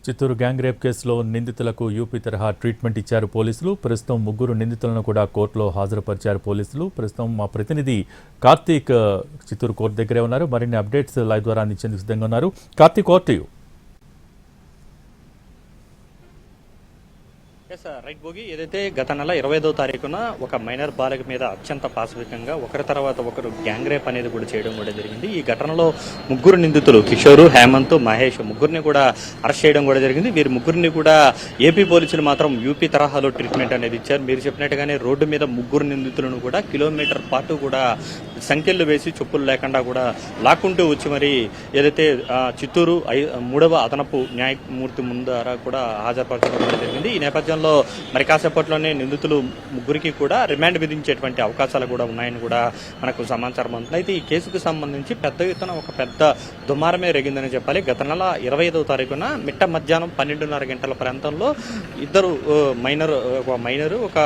Chittoor gang rape కేసులో నిందితులకు UP తరహా ట్రీట్మెంట్ ఇచ్చారు పోలీసులు. ప్రస్తుతం ముగ్గురు నిందితులను కూడా కోర్టులో హాజరుపరిచారు పోలీసులు. ప్రస్తుతం మా ప్రతినిధి కార్తీక్ చిత్తూరు కోర్టు దగ్గరే ఉన్నారు. మరిన్ని అప్డేట్స్ లైవ్ ద్వారా అందించేందుకు సిద్ధంగా ఉన్నారు. కార్తీక్, కోర్టు రైట్ భోగి, ఏదైతే గత నెల 25వ తారీఖున ఒక మైనర్ బాలిక మీద అత్యంత పాశవికంగా ఒకరి తర్వాత ఒకరు గ్యాంగ్ రేప్ అనేది కూడా చేయడం కూడా జరిగింది. ఈ ఘటనలో ముగ్గురు నిందితులు కిషోర్, హేమంత్, మహేష్ ముగ్గురిని కూడా అరెస్ట్ చేయడం కూడా జరిగింది. వీరి ముగ్గురిని కూడా ఏపీ పోలీసులు మాత్రం యూపీ తరహాలో ట్రీట్మెంట్ అనేది ఇచ్చారు. మీరు చెప్పినట్టుగానే రోడ్డు మీద ముగ్గురు నిందితులను కూడా కిలోమీటర్ పాటు కూడా సంఖ్యలు వేసి చెప్పులు లేకుండా కూడా లాక్కుంటూ వచ్చి మరి ఏదైతే చిత్తూరు 3వ అదనపు న్యాయమూర్తి ముందర కూడా హాజరుపరచడం కూడా జరిగింది. ఈ నేపథ్యంలో మరి కాసేపట్లోనే నిందితులు ముగ్గురికి కూడా రిమాండ్ విధించేటువంటి అవకాశాలు కూడా ఉన్నాయని కూడా మనకు సమాచారం అందుతుంది. అయితే ఈ కేసుకు సంబంధించి పెద్ద ఎత్తున ఒక పెద్ద దుమారమే రేగిందని చెప్పాలి. గత నెల 25వ తారీఖున మిట్ట మధ్యాహ్నం 12:30 గంటల ప్రాంతంలో ఇద్దరు మైనరు ఒక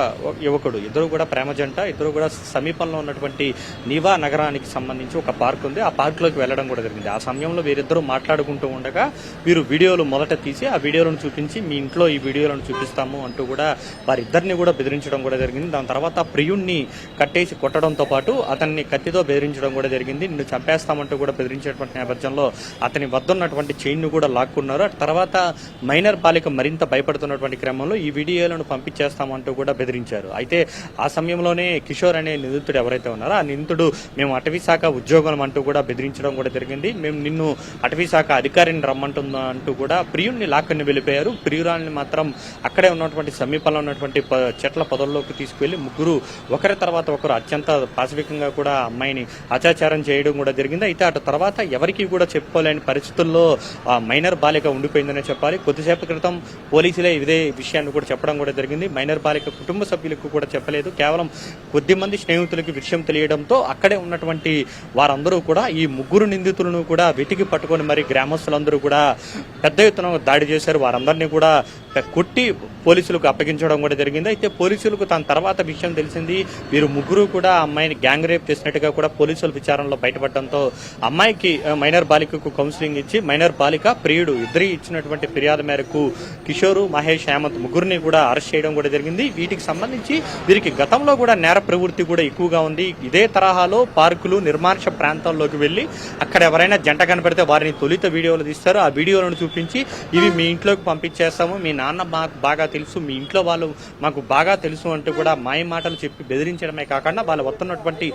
యువకుడు, ఇద్దరు కూడా ప్రేమ జంట, ఇద్దరు కూడా సమీపంలో ఉన్నటువంటి నీవా నగరానికి సంబంధించి ఒక పార్క్ ఉంది. ఆ పార్క్లోకి వెళ్ళడం కూడా జరిగింది. ఆ సమయంలో వీరిద్దరూ మాట్లాడుకుంటూ ఉండగా వీరు వీడియోలు మొదట తీసి ఆ వీడియోలను చూపించి మీ ఇంట్లో ఈ వీడియోలను చూపిస్తాము అంటూ కూడా వారిద్దరిని కూడా బెదిరించడం కూడా జరిగింది. దాని తర్వాత ప్రియుణ్ణి కట్టేసి కొట్టడంతో పాటు అతన్ని కత్తితో బెదిరించడం కూడా జరిగింది. నిన్ను చంపేస్తామంటూ కూడా బెదిరించేటువంటి నేపథ్యంలో అతని వద్ద ఉన్నటువంటి చైన్ను కూడా లాక్కున్నారు. తర్వాత మైనర్ బాలిక మరింత భయపడుతున్నటువంటి క్రమంలో ఈ వీడియోలను పంపించేస్తామంటూ కూడా బెదిరించారు. అయితే ఆ సమయంలోనే కిషోర్ అనే నిందితుడు ఎవరైతే ఉన్నారో ఆ నిందితుడు మేము అటవీ శాఖ ఉద్యోగం అంటూ కూడా బెదిరించడం కూడా జరిగింది. మేము నిన్ను అటవీ శాఖ అధికారిని రమ్మంటుందా అంటూ కూడా ప్రియుణ్ణి లాక్కుని వెళ్ళిపోయారు. ప్రియురాల్ని మాత్రం అక్కడే ఉన్నటువంటి సమీపంలో ఉన్నటువంటి చెట్ల పొదల్లోకి తీసుకువెళ్లి ముగ్గురు ఒకరి తర్వాత ఒకరు అత్యంత పాశవికంగా కూడా అమ్మాయిని అత్యాచారం చేయడం కూడా జరిగింది. అయితే అటు తర్వాత ఎవరికి కూడా చెప్పుకోలేని పరిస్థితుల్లో మైనర్ బాలిక ఉండిపోయిందనే చెప్పాలి. కొద్దిసేపు క్రితం పోలీసులే ఇదే విషయాన్ని కూడా చెప్పడం కూడా జరిగింది. మైనర్ బాలిక కుటుంబ సభ్యులకు కూడా చెప్పలేదు. కేవలం కొద్ది మంది స్నేహితులకి విషయం తెలియడంతో అక్కడే ఉన్నటువంటి వారందరూ కూడా ఈ ముగ్గురు నిందితులను కూడా వెతికి పట్టుకొని మరి గ్రామస్తులందరూ కూడా పెద్ద ఎత్తున దాడి చేశారు. వారందరినీ కూడా కొట్టి పోలీసులకు అప్పగించడం కూడా జరిగింది. అయితే పోలీసులకు దాని తర్వాత విషయం తెలిసింది. వీరు ముగ్గురు కూడా అమ్మాయిని గ్యాంగ్ రేప్ చేసినట్టుగా కూడా పోలీసుల విచారణలో బయటపడడంతో అమ్మాయికి మైనర్ బాలికకు కౌన్సిలింగ్ ఇచ్చి మైనర్ బాలిక ప్రియుడు ఇద్దరి ఇచ్చినటువంటి ఫిర్యాదు మేరకు కిషోరు, మహేష్, హేమంత్ ముగ్గురిని కూడా అరెస్ట్ చేయడం కూడా జరిగింది. వీటికి సంబంధించి వీరికి గతంలో కూడా నేర ప్రవృత్తి కూడా ఎక్కువగా ఉంది. ఇదే తరహాలో పార్కులు, నిర్మానుష ప్రాంతాల్లోకి వెళ్ళి అక్కడ ఎవరైనా జంట కనపడితే వారిని తొలిత వీడియోలు తీస్తారు. ఆ వీడియోలను చూపించి ఇవి మీ ఇంట్లోకి పంపించేస్తాము, మీ నాన్న మాకు బాగా తెలుసు, మీ ఇంట్లో వాళ్ళు మాకు బాగా తెలుసు అంటూ కూడా మాయ మాటలు చెప్పి బెదిరించడమే కాకుండా వాళ్ళు వస్తున్నటువంటి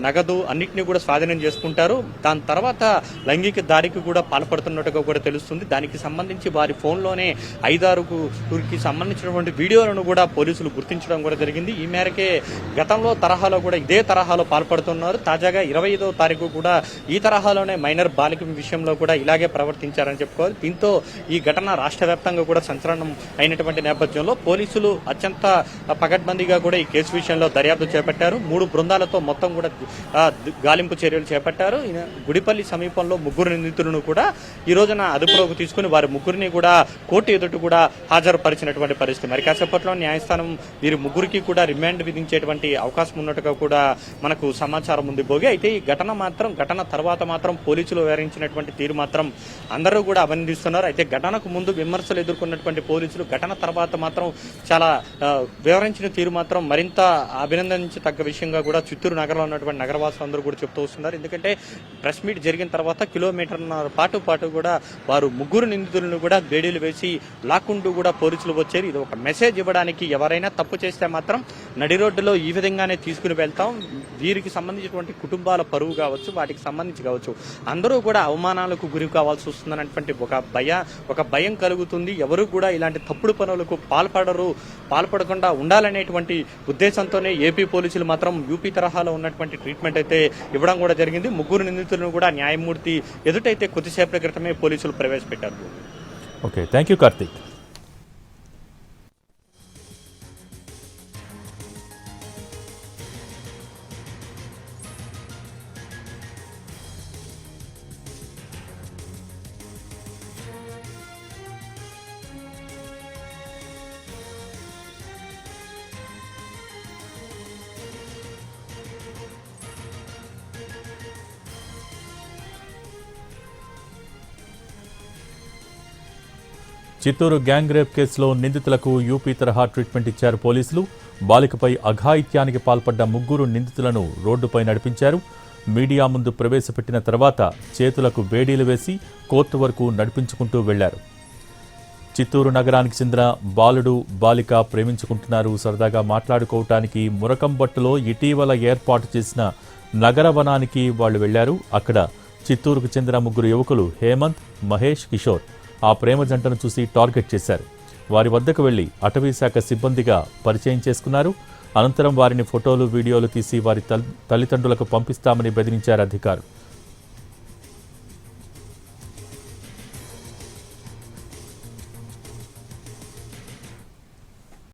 నగదు అన్నింటినీ కూడా స్వాధీనం చేసుకుంటారు. దాని తర్వాత లైంగిక దాడికి కూడా పాల్పడుతున్నట్టుగా కూడా తెలుస్తుంది. దానికి సంబంధించి వారి ఫోన్లోనే 5-6కి సంబంధించినటువంటి వీడియోలను కూడా పోలీసులు గుర్తించడం కూడా జరిగింది. ఈ మేరకే గతంలో తరహాలో కూడా ఇదే తరహాలో పాల్పడుతున్నారు. తాజాగా 25వ తారీఖు కూడా ఈ తరహాలోనే మైనర్ బాలిక విషయంలో కూడా ఇలాగే ప్రవర్తించారని చెప్పుకోవాలి. దీంతో ఈ ఘటన రాష్ట్ర వ్యాప్తంగా కూడా సంచలనం అయినటువంటి నేపథ్యంలో పోలీసులు అత్యంత పకడ్బందీగా కూడా ఈ కేసు విషయంలో దర్యాప్తు చేపట్టారు. 3 బృందాలతో మొత్తం కూడా గాలింపు చర్యలు చేపట్టారు. గుడిపల్లి సమీపంలో ముగ్గురు నిందితులను కూడా ఈ రోజున అదుపులోకి తీసుకుని వారి ముగ్గురిని కూడా కోర్టు ఎదుట కూడా హాజరుపరిచినటువంటి పరిస్థితి. మరి కాసేపట్లో న్యాయస్థానం వీరి ముగ్గురికి కూడా రిమాండ్ విధించేటువంటి అవకాశం ఉన్నట్టుగా కూడా మనకు సమాచారం ఉంది భోగి. అయితే ఈ ఘటన తర్వాత మాత్రం పోలీసులు వివరించినటువంటి తీరు మాత్రం అందరూ కూడా అభినందిస్తున్నారు. అయితే ఘటనకు ముందు విమర్శలు ఎదుర్కొన్నటువంటి పోలీసులు ఘటన తర్వాత మాత్రం చాలా వివరించిన తీరు మాత్రం మరింత అభినందించదగ్గ విషయంగా కూడా చిత్తూరు నగరంలో ఉన్నటువంటి నగరవాసులు అందరూ కూడా చెప్తూ వస్తున్నారు. ఎందుకంటే ప్రెస్ మీట్ జరిగిన తర్వాత కిలోమీటర్న్నర పాటు కూడా వారు ముగ్గురు నిందితులను కూడా బేడీలు వేసి లాక్కుంటూ కూడా పోలీసులు వచ్చారు. ఇది ఒక మెసేజ్ ఇవ్వడానికి, ఎవరైనా తప్పు చేస్తే మాత్రం నడి రోడ్డులో ఈ విధంగానే తీసుకుని వెళ్తాం, వీరికి సంబంధించినటువంటి కుటుంబాల పరువు కావచ్చు, వాటికి సంబంధించి కావచ్చు, అందరూ కూడా అవమానాలకు గురి కావాల్సి వస్తుందన్నటువంటి ఒక భయం కలుగుతుంది. ఎవరు కూడా ఇలాంటి తప్పుడు పనులకు పాల్పడకుండా ఉండాలనేటువంటి ఉద్దేశంతోనే ఏపీ పోలీసులు మాత్రం యూపీ తరహాలో ఉన్నటువంటి ట్రీట్మెంట్ అయితే ఇవ్వడం కూడా జరిగింది. ముగ్గురు నిందితులను కూడా న్యాయమూర్తి ఎదుటైతే కొద్దిసేపటి క్రితమే పోలీసులు ప్రవేశపెట్టారు. Okay, thank you Karthik. Chittoor gang rape కేసులో నిందితులకు యూపీ తరహా ట్రీట్మెంట్ ఇచ్చారు పోలీసులు. బాలికపై అఘాయిత్యానికి పాల్పడ్డ ముగ్గురు నిందితులను రోడ్డుపై నడిపించారు. మీడియా ముందు ప్రవేశపెట్టిన తర్వాత చేతులకు బేడీలు వేసి కోర్టు వరకు నడిపించుకుంటూ వెళ్లారు. చిత్తూరు నగరానికి చెందిన బాలుడు బాలిక ప్రేమించుకుంటున్నారు. సరదాగా మాట్లాడుకోవటానికి మురకంబట్టులో ఇటీవల ఏర్పాటు చేసిన నగరవనానికి వాళ్లు వెళ్లారు. అక్కడ చిత్తూరుకు చెందిన ముగ్గురు యువకులు హేమంత్, మహేష్, కిషోర్ ఆ ప్రేమ జంటను చూసి టార్గెట్ చేశారు. వారి వద్దకు వెళ్లి అటవీశాఖ సిబ్బందిగా పరిచయం చేసుకున్నారు. అనంతరం వారిని ఫోటోలు, వీడియోలు తీసి వారి తల్లిదండ్రులకు పంపిస్తామని బెదిరించారు అధికారులు.